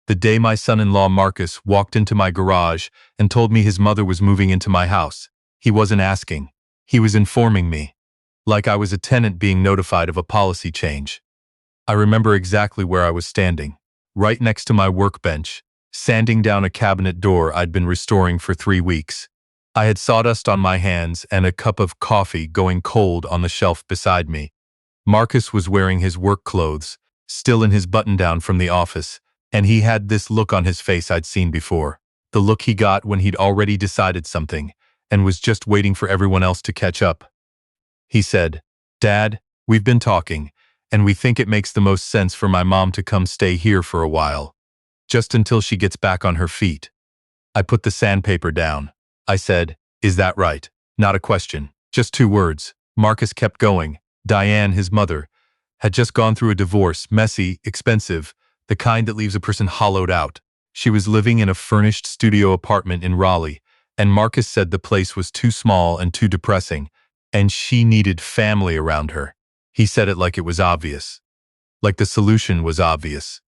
The day my son-in-law Marcus walked into my garage and told me his mother was moving into my house. He wasn't asking. He was informing me. Like I was a tenant being notified of a policy change. I remember exactly where I was standing. Right next to my workbench, sanding down a cabinet door I'd been restoring for 3 weeks. I had sawdust on my hands and a cup of coffee going cold on the shelf beside me. Marcus was wearing his work clothes, still in his button-down from the office, and he had this look on his face I'd seen before. The look he got when he'd already decided something and was just waiting for everyone else to catch up. He said, "Dad, we've been talking, and we think it makes the most sense for my mom to come stay here for a while, just until she gets back on her feet." I put the sandpaper down. I said, "Is that right?" Not a question, just 2 words. Marcus kept going. Diane, his mother, had just gone through a divorce, messy, expensive, the kind that leaves a person hollowed out. She was living in a furnished studio apartment in Raleigh, and Marcus said the place was too small and too depressing, and she needed family around her. He said it like it was obvious. Like the solution was obvious.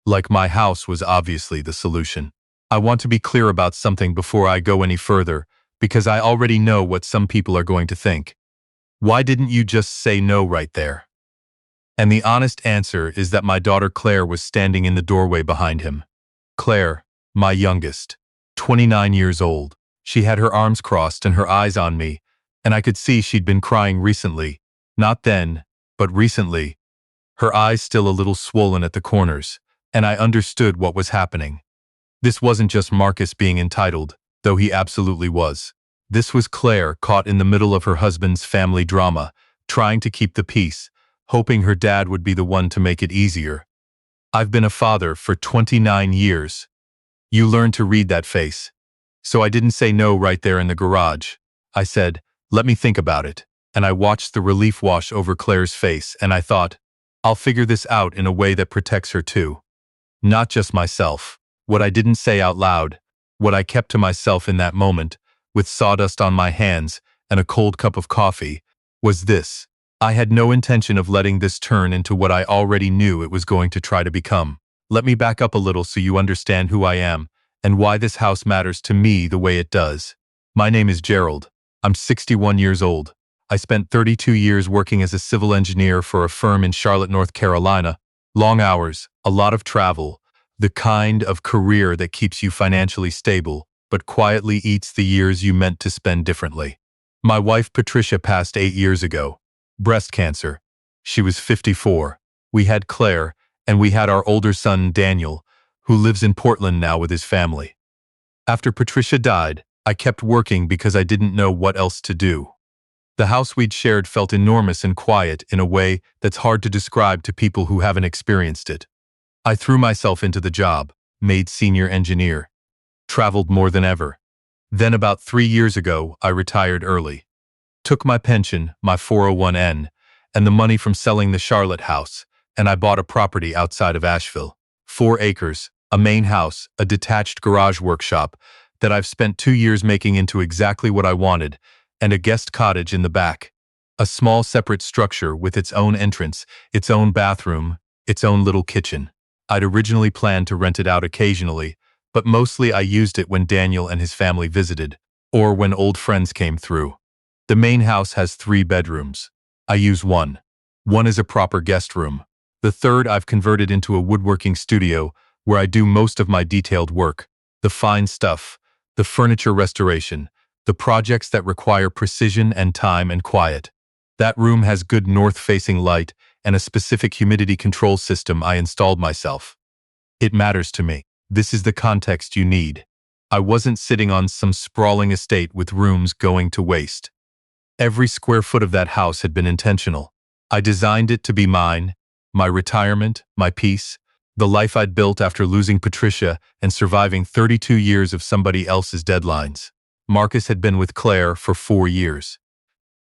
Like my house was obviously the solution. I want to be clear about something before I go any further, because I already know what some people are going to think. Why didn't you just say no right there? And the honest answer is that my daughter Claire was standing in the doorway behind him. Claire, my youngest, 29 years old. She had her arms crossed and her eyes on me, and I could see she'd been crying recently. Not then, but recently. Her eyes still a little swollen at the corners, and I understood what was happening. This wasn't just Marcus being entitled, though he absolutely was. This was Claire caught in the middle of her husband's family drama, trying to keep the peace, hoping her dad would be the one to make it easier. I've been a father for 29 years. You learn to read that face. So I didn't say no right there in the garage. I said, "Let me think about it." And I watched the relief wash over Claire's face, and I thought, I'll figure this out in a way that protects her too. Not just myself. What I didn't say out loud, what I kept to myself in that moment, with sawdust on my hands and a cold cup of coffee, was this. I had no intention of letting this turn into what I already knew it was going to try to become. Let me back up a little so you understand who I am and why this house matters to me the way it does. My name is Gerald. I'm 61 years old. I spent 32 years working as a civil engineer for a firm in Charlotte, North Carolina. Long hours, a lot of travel, the kind of career that keeps you financially stable, but quietly eats the years you meant to spend differently. My wife Patricia passed 8 years ago. Breast cancer. She was 54. We had Claire, and we had our older son Daniel, who lives in Portland now with his family. After Patricia died, I kept working because I didn't know what else to do. The house we'd shared felt enormous and quiet in a way that's hard to describe to people who haven't experienced it. I threw myself into the job, made senior engineer, traveled more than ever. Then about 3 years ago, I retired early. Took my pension, my 401(n), and the money from selling the Charlotte house, and I bought a property outside of Asheville. 4 acres, a main house, a detached garage workshop that I've spent 2 years making into exactly what I wanted, and a guest cottage in the back. A small separate structure with its own entrance, its own bathroom, its own little kitchen. I'd originally planned to rent it out occasionally, but mostly I used it when Daniel and his family visited, or when old friends came through. The main house has 3 bedrooms. I use one. One is a proper guest room. The third I've converted into a woodworking studio where I do most of my detailed work, the fine stuff, the furniture restoration, the projects that require precision and time and quiet. That room has good north-facing light and a specific humidity control system I installed myself. It matters to me. This is the context you need. I wasn't sitting on some sprawling estate with rooms going to waste. Every square foot of that house had been intentional. I designed it to be mine, my retirement, my peace, the life I'd built after losing Patricia and surviving 32 years of somebody else's deadlines. Marcus had been with Claire for 4 years.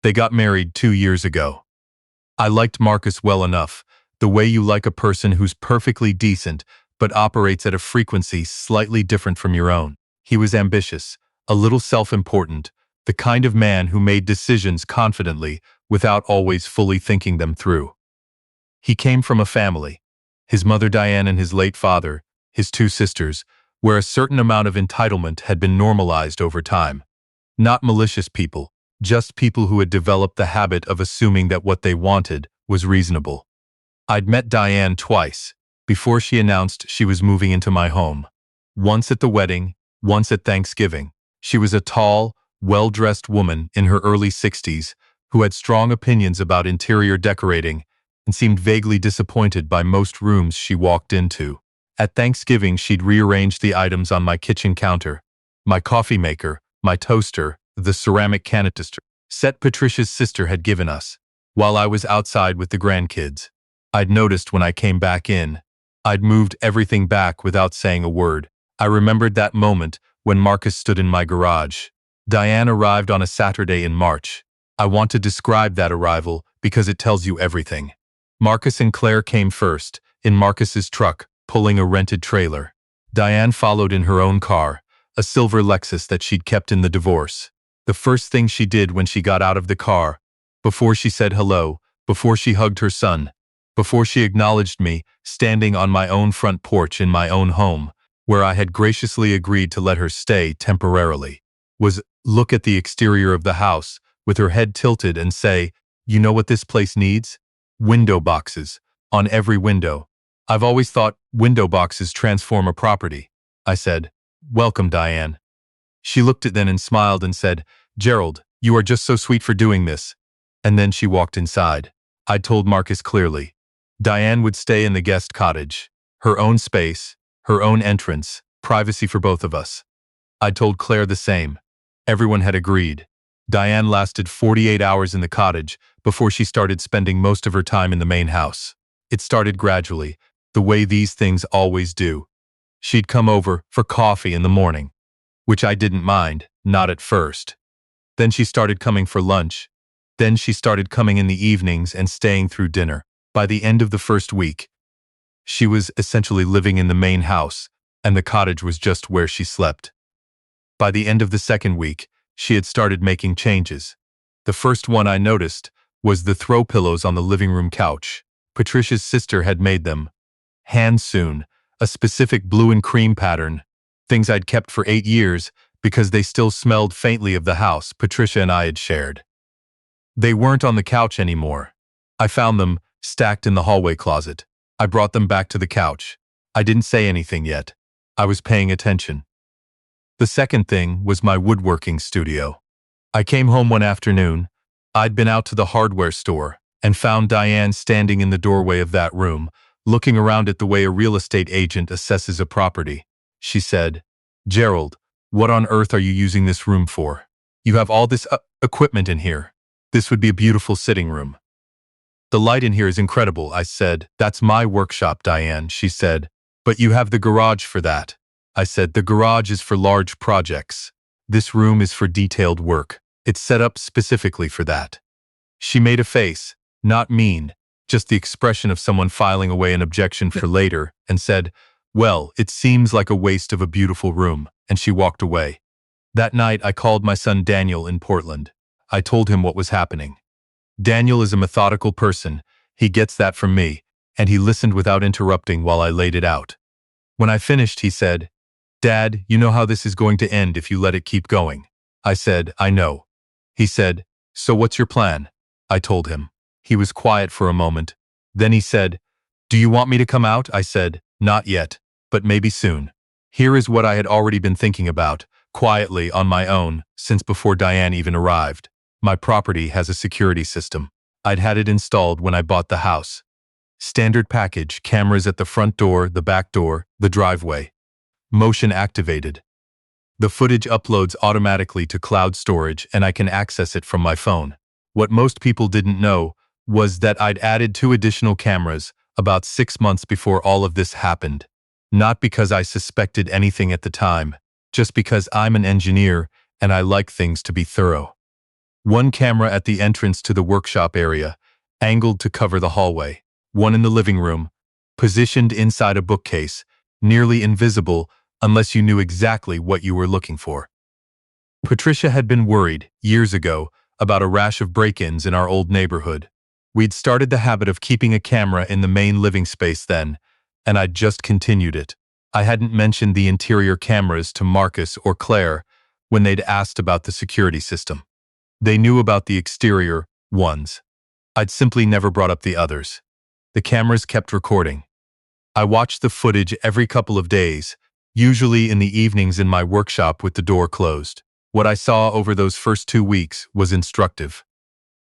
They got married 2 years ago. I liked Marcus well enough, the way you like a person who's perfectly decent but operates at a frequency slightly different from your own. He was ambitious, a little self-important, the kind of man who made decisions confidently without always fully thinking them through. He came from a family. His mother Diane and his late father, his two sisters, where a certain amount of entitlement had been normalized over time. Not malicious people, just people who had developed the habit of assuming that what they wanted was reasonable. I'd met Diane twice, before she announced she was moving into my home. Once at the wedding, once at Thanksgiving. She was a tall, well-dressed woman in her early 60s who had strong opinions about interior decorating and seemed vaguely disappointed by most rooms she walked into. At Thanksgiving, she'd rearranged the items on my kitchen counter, my coffee maker, my toaster, the ceramic canister set Patricia's sister had given us, while I was outside with the grandkids. I'd noticed when I came back in. I'd moved everything back without saying a word. I remembered that moment when Marcus stood in my garage. Diane arrived on a Saturday in March. I want to describe that arrival because it tells you everything. Marcus and Claire came first, in Marcus's truck, pulling a rented trailer. Diane followed in her own car, a silver Lexus that she'd kept in the divorce. The first thing she did when she got out of the car, before she said hello, before she hugged her son, before she acknowledged me standing on my own front porch in my own home, where I had graciously agreed to let her stay temporarily, was look at the exterior of the house with her head tilted and say, "You know what this place needs? Window boxes, on every window." "I've always thought window boxes transform a property," I said. "Welcome, Diane." She looked at them and smiled and said, "Gerald, you are just so sweet for doing this." And then she walked inside. I told Marcus clearly. Diane would stay in the guest cottage. Her own space, her own entrance, privacy for both of us. I told Claire the same. Everyone had agreed. Diane lasted 48 hours in the cottage before she started spending most of her time in the main house. It started gradually, the way these things always do. She'd come over for coffee in the morning, which I didn't mind, not at first. Then she started coming for lunch. Then she started coming in the evenings and staying through dinner. By the end of the first week, she was essentially living in the main house, and the cottage was just where she slept. By the end of the second week, she had started making changes. The first one I noticed was the throw pillows on the living room couch. Patricia's sister had made them. Hand-sewn, a specific blue and cream pattern. Things I'd kept for 8 years because they still smelled faintly of the house Patricia and I had shared. They weren't on the couch anymore. I found them stacked in the hallway closet. I brought them back to the couch. I didn't say anything yet. I was paying attention. The second thing was my woodworking studio. I came home one afternoon. I'd been out to the hardware store and found Diane standing in the doorway of that room, looking around it the way a real estate agent assesses a property. She said, "Gerald, what on earth are you using this room for? You have all this equipment in here. This would be a beautiful sitting room." "The light in here is incredible," I said. "That's my workshop, Diane," she said. "But you have the garage for that." I said, "The garage is for large projects. This room is for detailed work. It's set up specifically for that." She made a face, not mean, just the expression of someone filing away an objection for later, and said, "Well, it seems like a waste of a beautiful room," and she walked away. That night, I called my son Daniel in Portland. I told him what was happening. Daniel is a methodical person. He gets that from me, and he listened without interrupting while I laid it out. When I finished, he said, "Dad, you know how this is going to end if you let it keep going." I said, "I know." He said, "So what's your plan?" I told him. He was quiet for a moment. Then he said, "Do you want me to come out?" I said, "Not yet, but maybe soon." Here is what I had already been thinking about, quietly on my own, since before Diane even arrived. My property has a security system. I'd had it installed when I bought the house. Standard package, cameras at the front door, the back door, the driveway. Motion activated. The footage uploads automatically to cloud storage and I can access it from my phone. What most people didn't know was that I'd added 2 additional cameras about 6 months before all of this happened. Not because I suspected anything at the time, just because I'm an engineer and I like things to be thorough. One camera at the entrance to the workshop area, angled to cover the hallway. One in the living room, positioned inside a bookcase, nearly invisible unless you knew exactly what you were looking for. Patricia had been worried, years ago, about a rash of break-ins in our old neighborhood. We'd started the habit of keeping a camera in the main living space then, and I'd just continued it. I hadn't mentioned the interior cameras to Marcus or Claire when they'd asked about the security system. They knew about the exterior ones. I'd simply never brought up the others. The cameras kept recording. I watched the footage every couple of days, usually in the evenings in my workshop with the door closed. What I saw over those first 2 weeks was instructive.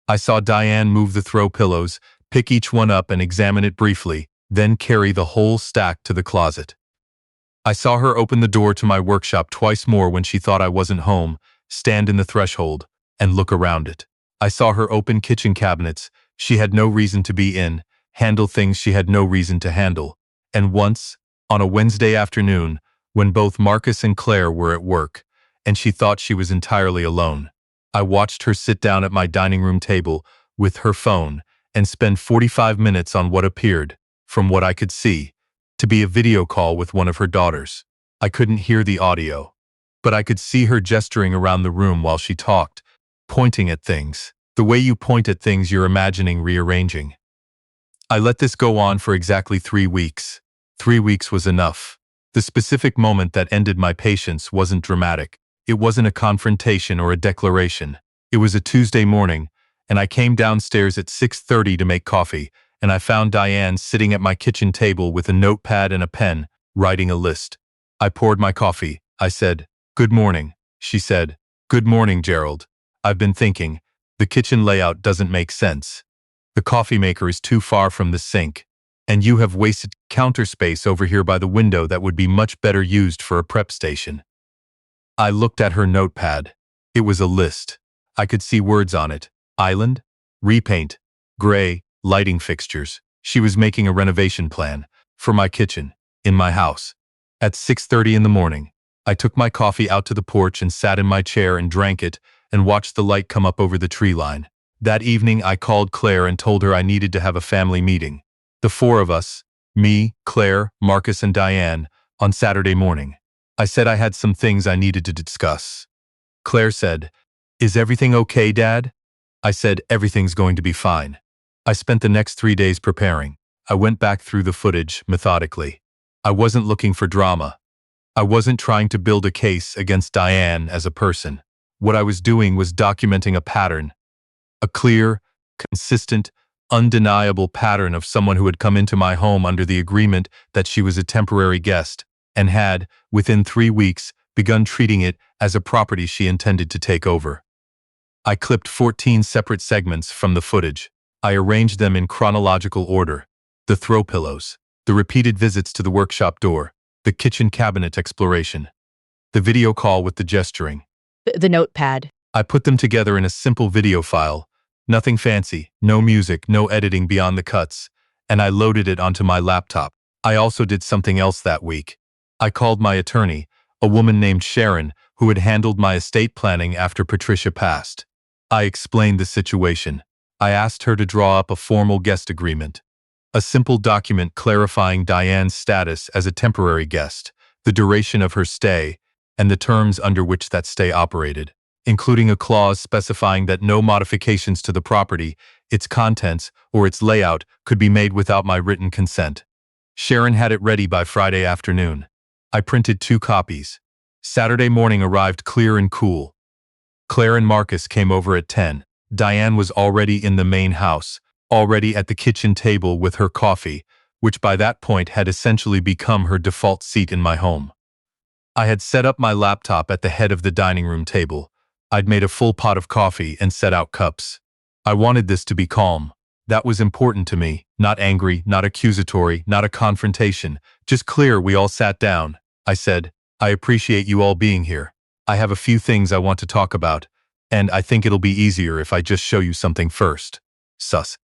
I saw Diane move the throw pillows, pick each one up and examine it briefly, then carry the whole stack to the closet. I saw her open the door to my workshop twice more when she thought I wasn't home, stand in the threshold, and look around it. I saw her open kitchen cabinets she had no reason to be in, handle things she had no reason to handle. And once, on a Wednesday afternoon, when both Marcus and Claire were at work, and she thought she was entirely alone, I watched her sit down at my dining room table with her phone and spend 45 minutes on what appeared, from what I could see, to be a video call with one of her daughters. I couldn't hear the audio, but I could see her gesturing around the room while she talked, pointing at things. The way you point at things you're imagining rearranging. I let this go on for exactly 3 weeks. 3 weeks was enough. The specific moment that ended my patience wasn't dramatic. It wasn't a confrontation or a declaration. It was a Tuesday morning, and I came downstairs at 6:30 to make coffee, and I found Diane sitting at my kitchen table with a notepad and a pen, writing a list. I poured my coffee. I said, "Good morning." She said, "Good morning, Gerald. I've been thinking, the kitchen layout doesn't make sense. The coffee maker is too far from the sink, and you have wasted counter space over here by the window that would be much better used for a prep station." I looked at her notepad. It was a list. I could see words on it: island, repaint, gray, lighting fixtures. She was making a renovation plan for my kitchen, in my house. At 6:30 in the morning, I took my coffee out to the porch and sat in my chair and drank it and watched the light come up over the tree line. That evening I called Claire and told her I needed to have a family meeting. The 4 of us, me, Claire, Marcus, and Diane, on Saturday morning. I said I had some things I needed to discuss. Claire said, "Is everything okay, Dad?" I said, "Everything's going to be fine." I spent the next 3 days preparing. I went back through the footage methodically. I wasn't looking for drama. I wasn't trying to build a case against Diane as a person. What I was doing was documenting a pattern. A clear, consistent, undeniable pattern of someone who had come into my home under the agreement that she was a temporary guest, and had, within 3 weeks, begun treating it as a property she intended to take over. I clipped 14 separate segments from the footage. I arranged them in chronological order: the throw pillows, the repeated visits to the workshop door, the kitchen cabinet exploration, the video call with the gesturing. The notepad. I put them together in a simple video file, nothing fancy, no music, no editing beyond the cuts, and I loaded it onto my laptop. I also did something else that week. I called my attorney, a woman named Sharon, who had handled my estate planning after Patricia passed. I explained the situation. I asked her to draw up a formal guest agreement, a simple document clarifying Diane's status as a temporary guest, the duration of her stay, and the terms under which that stay operated, including a clause specifying that no modifications to the property, its contents, or its layout could be made without my written consent. Sharon had it ready by Friday afternoon. I printed 2 copies. Saturday morning arrived clear and cool. Claire and Marcus came over at 10. Diane was already in the main house, already at the kitchen table with her coffee, which by that point had essentially become her default seat in my home. I had set up my laptop at the head of the dining room table. I'd made a full pot of coffee and set out cups. I wanted this to be calm. That was important to me. Not angry, not accusatory, not a confrontation. Just clear. We all sat down. I said, "I appreciate you all being here. I have a few things I want to talk about, and I think it'll be easier if I just show you something first." Sus.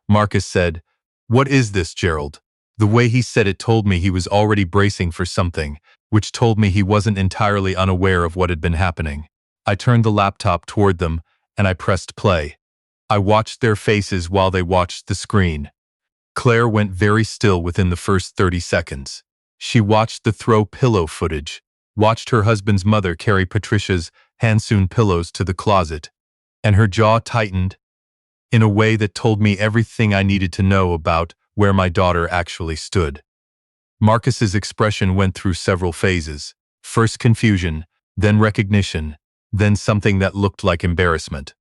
Marcus said, "What is this, Gerald?" The way he said it told me he was already bracing for something, which told me he wasn't entirely unaware of what had been happening. I turned the laptop toward them, and I pressed play. I watched their faces while they watched the screen. Claire went very still within the first 30 seconds. She watched the throw pillow footage, watched her husband's mother carry Patricia's hand-sewn pillows to the closet, and her jaw tightened in a way that told me everything I needed to know about where my daughter actually stood. Marcus's expression went through several phases. First confusion, then recognition, then something that looked like embarrassment.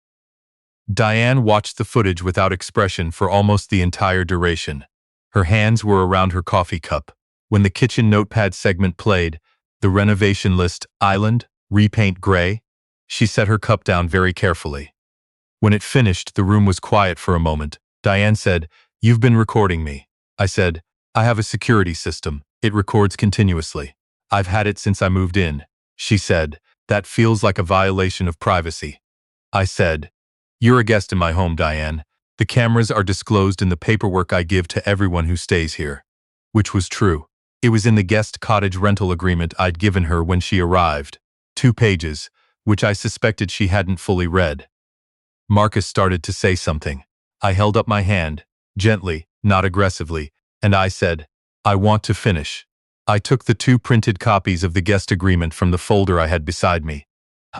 Diane watched the footage without expression for almost the entire duration. Her hands were around her coffee cup. When the kitchen notepad segment played, the renovation list, island, repaint gray, she set her cup down very carefully. When it finished, the room was quiet for a moment. Diane said, "You've been recording me." I said, "I have a security system. It records continuously. I've had it since I moved in." She said, "That feels like a violation of privacy." I said, "You're a guest in my home, Diane. The cameras are disclosed in the paperwork I give to everyone who stays here." Which was true. It was in the guest cottage rental agreement I'd given her when she arrived. 2 pages, which I suspected she hadn't fully read. Marcus started to say something. I held up my hand, gently, not aggressively, and I said, "I want to finish." I took the 2 printed copies of the guest agreement from the folder I had beside me.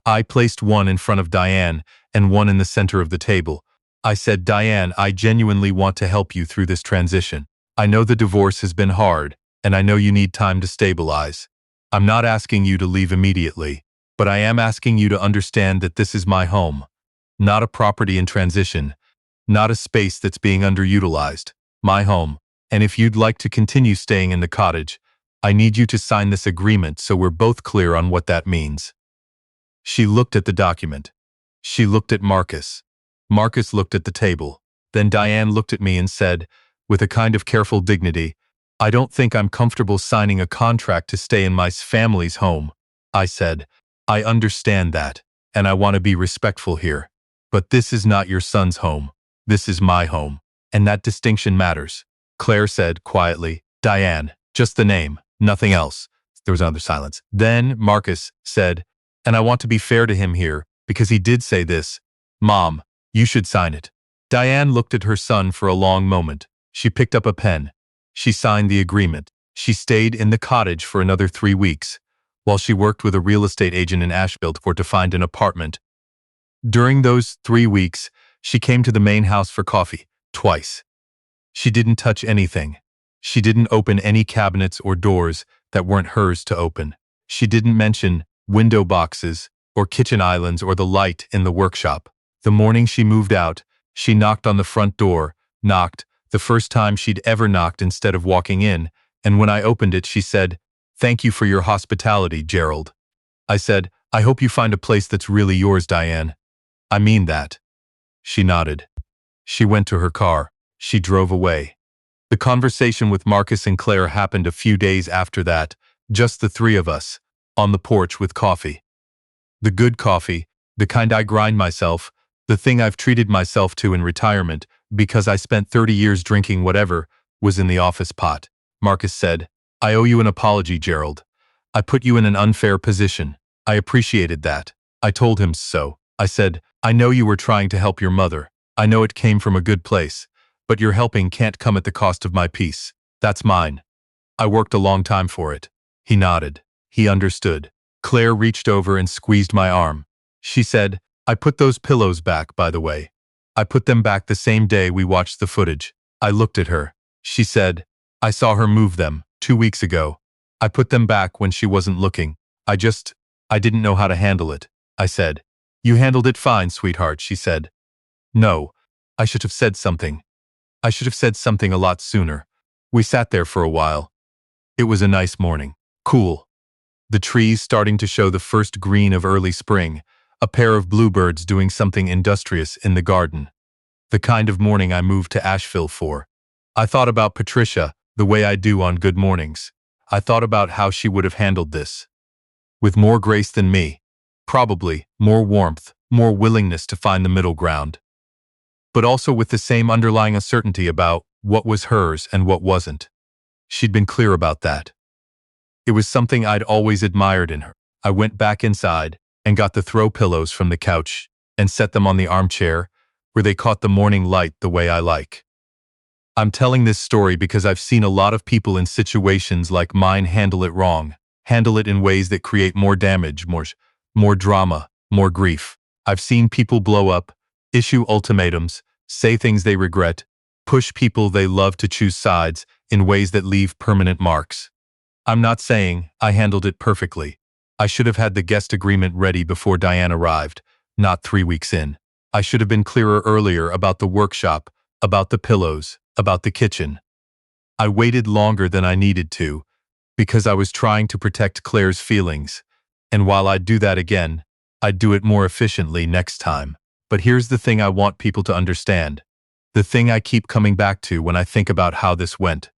I placed one in front of Diane and one in the center of the table. I said, "Diane, I genuinely want to help you through this transition. I know the divorce has been hard, and I know you need time to stabilize. I'm not asking you to leave immediately, but I am asking you to understand that this is my home. Not a property in transition, not a space that's being underutilized. My home. And if you'd like to continue staying in the cottage, I need you to sign this agreement so we're both clear on what that means." She looked at the document. She looked at Marcus. Marcus looked at the table. Then Diane looked at me and said, with a kind of careful dignity, "I don't think I'm comfortable signing a contract to stay in my family's home." I said, "I understand that, and I want to be respectful here. But this is not your son's home. This is my home, and that distinction matters." Claire said quietly, "Diane, just the name, nothing else." There was another silence. Then Marcus said, "And I want to be fair to him here, because he did say this. Mom, you should sign it." Diane looked at her son for a long moment. She picked up a pen. She signed the agreement. She stayed in the cottage for another 3 weeks, while she worked with a real estate agent in Asheville to find an apartment. During those 3 weeks, she came to the main house for coffee, twice. She didn't touch anything. She didn't open any cabinets or doors that weren't hers to open. She didn't mention window boxes or kitchen islands or the light in the workshop. The morning she moved out, she knocked on the front door, knocked, the first time she'd ever knocked instead of walking in, and when I opened it, she said, "Thank you for your hospitality, Gerald." I said, "I hope you find a place that's really yours, Diane." "I mean that." She nodded. She went to her car. She drove away. The conversation with Marcus and Claire happened a few days after that, just the 3 of us, on the porch with coffee. The good coffee, the kind I grind myself, the thing I've treated myself to in retirement because I spent 30 years drinking whatever was in the office pot. Marcus said, "I owe you an apology, Gerald. I put you in an unfair position. I appreciated that." I told him so. I said, "I know you were trying to help your mother. I know it came from a good place, but your helping can't come at the cost of my peace. That's mine. I worked a long time for it." He nodded. He understood. Claire reached over and squeezed my arm. She said, "I put those pillows back, by the way. I put them back the same day we watched the footage." I looked at her. She said, "I saw her move them 2 weeks ago. I put them back when she wasn't looking. I didn't know how to handle it." I said, "You handled it fine, sweetheart," she said. "No, I should have said something. I should have said something a lot sooner." We sat there for a while. It was a nice morning. Cool. The trees starting to show the first green of early spring, a pair of bluebirds doing something industrious in the garden. The kind of morning I moved to Asheville for. I thought about Patricia the way I do on good mornings. I thought about how she would have handled this. With more grace than me. Probably more warmth, more willingness to find the middle ground. But also with the same underlying uncertainty about what was hers and what wasn't. She'd been clear about that. It was something I'd always admired in her. I went back inside and got the throw pillows from the couch and set them on the armchair where they caught the morning light the way I like. I'm telling this story because I've seen a lot of people in situations like mine handle it wrong, handle it in ways that create more damage, more drama, more grief. I've seen people blow up, issue ultimatums, say things they regret, push people they love to choose sides in ways that leave permanent marks. I'm not saying I handled it perfectly. I should have had the guest agreement ready before Diane arrived, not 3 weeks in. I should have been clearer earlier about the workshop, about the pillows, about the kitchen. I waited longer than I needed to, because I was trying to protect Claire's feelings. And while I'd do that again, I'd do it more efficiently next time. But here's the thing I want people to understand. The thing I keep coming back to when I think about how this went.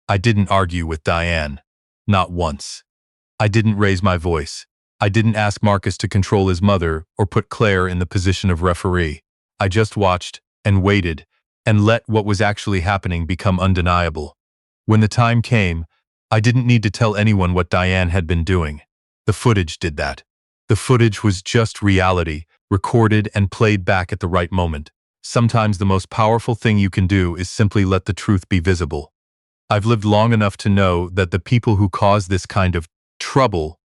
I didn't argue with Diane. Not once. I didn't raise my voice. I didn't ask Marcus to control his mother or put Claire in the position of referee. I just watched and waited and let what was actually happening become undeniable. When the time came, I didn't need to tell anyone what Diane had been doing. The footage did that. The footage was just reality, recorded and played back at the right moment. Sometimes the most powerful thing you can do is simply let the truth be visible. I've lived long enough to know that the people who cause this kind of trouble,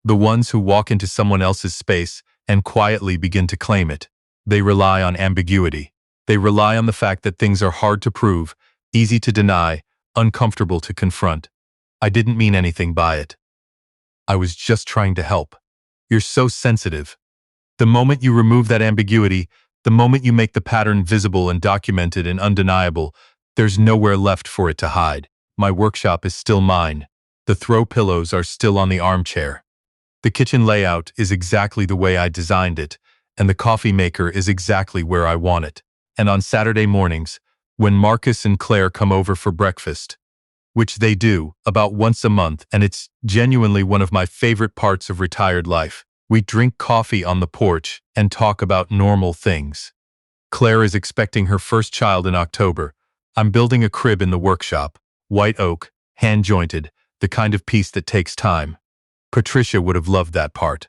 the ones who walk into someone else's space and quietly begin to claim it, they rely on ambiguity. They rely on the fact that things are hard to prove, easy to deny, uncomfortable to confront. I didn't mean anything by it. I was just trying to help. You're so sensitive. The moment you remove that ambiguity, the moment you make the pattern visible and documented and undeniable, there's nowhere left for it to hide. My workshop is still mine. The throw pillows are still on the armchair. The kitchen layout is exactly the way I designed it, and the coffee maker is exactly where I want it. And on Saturday mornings, when Marcus and Claire come over for breakfast, which they do about once a month, and it's genuinely one of my favorite parts of retired life, we drink coffee on the porch and talk about normal things. Claire is expecting her first child in October. I'm building a crib in the workshop, white oak, hand-jointed, the kind of piece that takes time. Patricia would have loved that part.